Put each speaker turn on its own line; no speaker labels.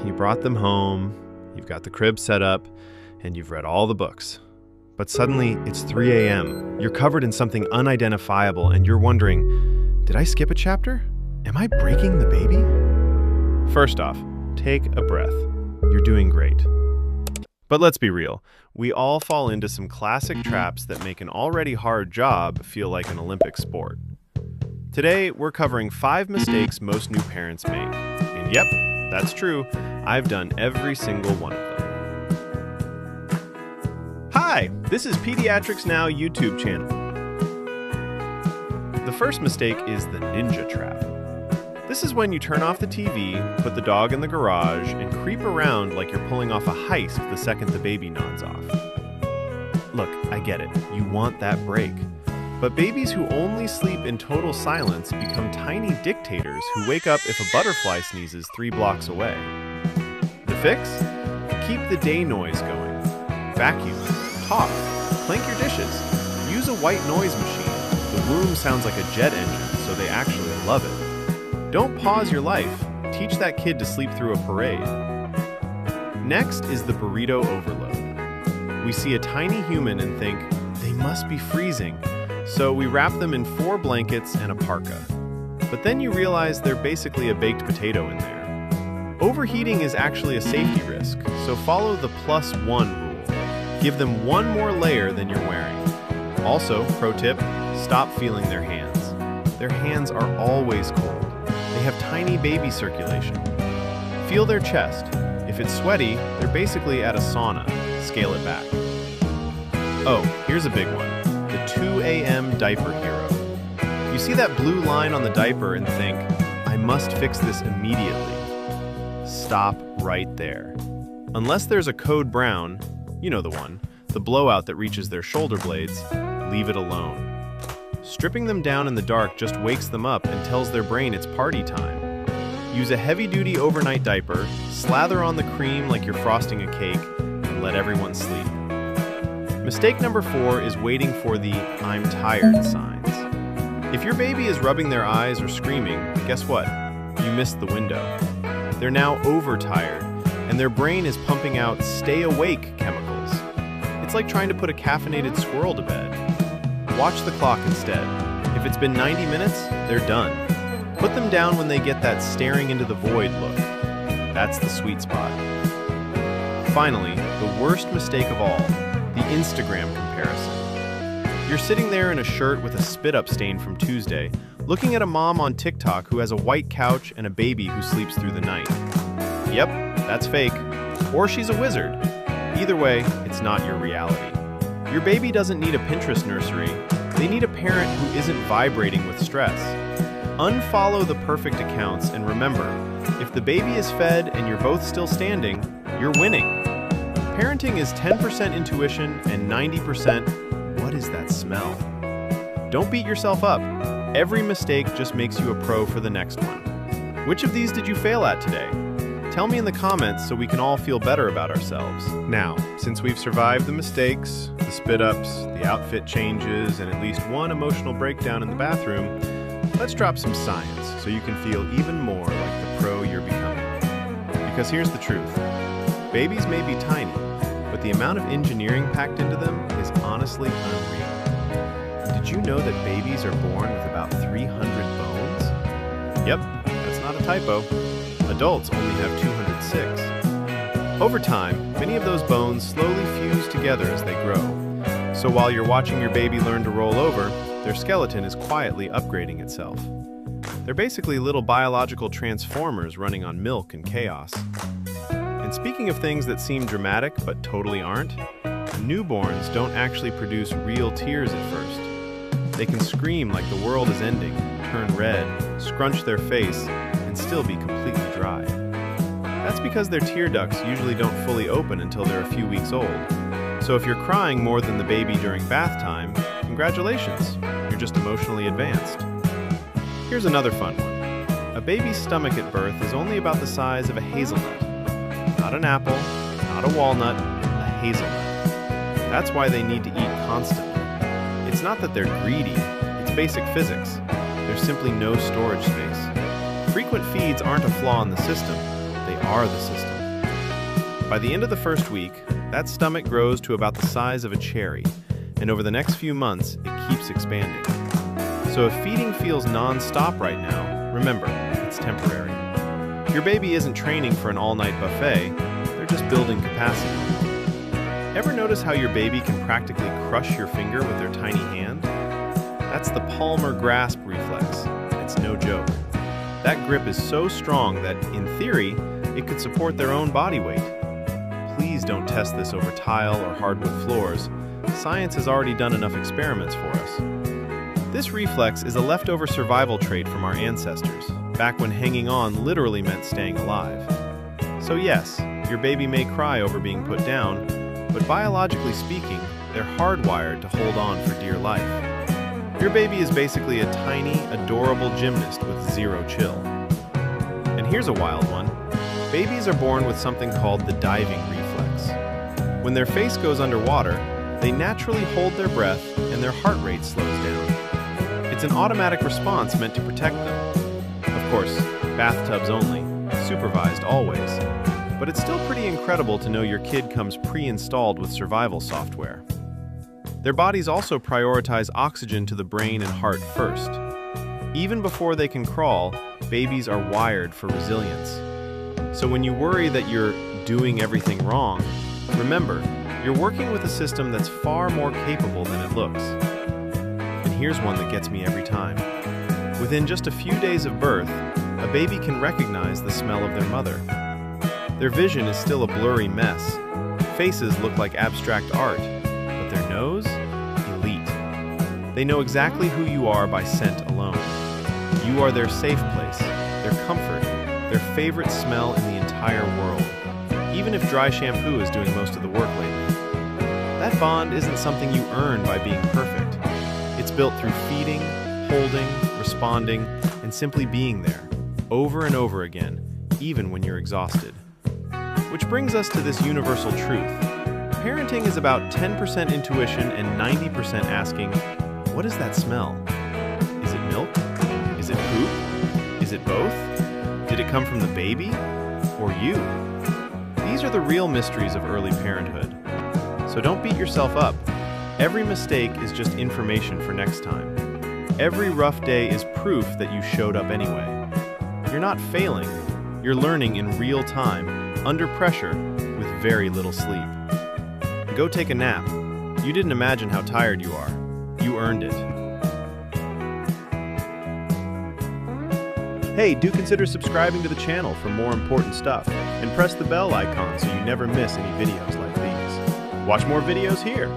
You brought them home, you've got the crib set up, and you've read all the books. But suddenly, it's 3 a.m. You're covered in something unidentifiable, and you're wondering, did I skip a chapter? Am I breaking the baby? First off, take a breath. You're doing great. But let's be real. We all fall into some classic traps that make an already hard job feel like an Olympic sport. Today, we're covering 5 mistakes most new parents make. And yep, that's true. I've done every single one of them. Hi, this is Pediatrics Now YouTube channel. The first mistake is the ninja trap. This is when you turn off the TV, put the dog in the garage, and creep around like you're pulling off a heist the second the baby nods off. Look, I get it. You want that break. But babies who only sleep in total silence become tiny dictators who wake up if a butterfly sneezes 3 blocks away. The fix? Keep the day noise going. Vacuum, talk, clank your dishes, use a white noise machine. The womb sounds like a jet engine, so they actually love it. Don't pause your life. Teach that kid to sleep through a parade. Next is the burrito overload. We see a tiny human and think, they must be freezing. So we wrap them in 4 blankets and a parka. But then you realize they're basically a baked potato in there. Overheating is actually a safety risk, so follow the +1 rule. Give them 1 more layer than you're wearing. Also, pro tip, stop feeling their hands. Their hands are always cold. They have tiny baby circulation. Feel their chest. If it's sweaty, they're basically at a sauna. Scale it back. Oh, here's a big one. The 2 a.m. diaper hero. You see that blue line on the diaper and think, I must fix this immediately. Stop right there. Unless there's a code brown, you know the one, the blowout that reaches their shoulder blades, leave it alone. Stripping them down in the dark just wakes them up and tells their brain it's party time. Use a heavy-duty overnight diaper, slather on the cream like you're frosting a cake, and let everyone sleep. Mistake number 4 is waiting for the I'm tired signs. If your baby is rubbing their eyes or screaming, guess what? You missed the window. They're now overtired, and their brain is pumping out stay awake chemicals. It's like trying to put a caffeinated squirrel to bed. Watch the clock instead. If it's been 90 minutes, they're done. Put them down when they get that staring into the void look. That's the sweet spot. Finally, the worst mistake of all, the Instagram comparison. You're sitting there in a shirt with a spit-up stain from Tuesday, looking at a mom on TikTok who has a white couch and a baby who sleeps through the night. Yep, that's fake. Or she's a wizard. Either way, it's not your reality. Your baby doesn't need a Pinterest nursery. They need a parent who isn't vibrating with stress. Unfollow the perfect accounts and remember, if the baby is fed and you're both still standing, you're winning. Parenting is 10% intuition and 90% what is that smell? Don't beat yourself up. Every mistake just makes you a pro for the next one. Which of these did you fail at today? Tell me in the comments so we can all feel better about ourselves. Now, since we've survived the mistakes, the spit-ups, the outfit changes, and at least one emotional breakdown in the bathroom, let's drop some science so you can feel even more like the pro you're becoming. Because here's the truth. Babies may be tiny, but the amount of engineering packed into them is honestly unreal. Did you know that babies are born with about 300 bones? Yep, that's not a typo. Adults only have 206. Over time, many of those bones slowly fuse together as they grow. So while you're watching your baby learn to roll over, their skeleton is quietly upgrading itself. They're basically little biological transformers running on milk and chaos. And speaking of things that seem dramatic but totally aren't, newborns don't actually produce real tears at first. They can scream like the world is ending, turn red, scrunch their face, and still be completely dry. That's because their tear ducts usually don't fully open until they're a few weeks old. So if you're crying more than the baby during bath time, congratulations, you're just emotionally advanced. Here's another fun one. A baby's stomach at birth is only about the size of a hazelnut. Not an apple, not a walnut, a hazelnut. That's why they need to eat constantly. It's not that they're greedy, it's basic physics. There's simply no storage space. Frequent feeds aren't a flaw in the system, they are the system. By the end of the first week, that stomach grows to about the size of a cherry, and over the next few months, it keeps expanding. So if feeding feels non-stop right now, remember, it's temporary. Your baby isn't training for an all-night buffet, they're just building capacity. Ever notice how your baby can practically crush your finger with their tiny hand? That's the palmar grasp reflex. It's no joke. That grip is so strong that, in theory, it could support their own body weight. Please don't test this over tile or hardwood floors. Science has already done enough experiments for us. This reflex is a leftover survival trait from our ancestors, back when hanging on literally meant staying alive. So yes, your baby may cry over being put down, but biologically speaking, they're hardwired to hold on for dear life. Your baby is basically a tiny, adorable gymnast with zero chill. And here's a wild one. Babies are born with something called the diving reflex. When their face goes underwater, they naturally hold their breath and their heart rate slows down. It's an automatic response meant to protect them. Of course, bathtubs only, supervised always. But it's still pretty incredible to know your kid comes pre-installed with survival software. Their bodies also prioritize oxygen to the brain and heart first. Even before they can crawl, babies are wired for resilience. So when you worry that you're doing everything wrong, remember, you're working with a system that's far more capable than it looks. And here's one that gets me every time. Within just a few days of birth, a baby can recognize the smell of their mother. Their vision is still a blurry mess. Faces look like abstract art, but their nose? Elite. They know exactly who you are by scent alone. You are their safe place, their comfort, their favorite smell in the entire world, even if dry shampoo is doing most of the work lately. That bond isn't something you earn by being perfect. It's built through feeding, holding, responding, and simply being there, over and over again, even when you're exhausted. Which brings us to this universal truth. Parenting is about 10% intuition and 90% asking, what is that smell? Is it milk? Is it poop? Is it both? Did it come from the baby? Or you? These are the real mysteries of early parenthood. So don't beat yourself up. Every mistake is just information for next time. Every rough day is proof that you showed up anyway. You're not failing. You're learning in real time, under pressure, with very little sleep. Go take a nap. You didn't imagine how tired you are. You earned it. Hey, do consider subscribing to the channel for more important stuff, and press the bell icon so you never miss any videos like these. Watch more videos here.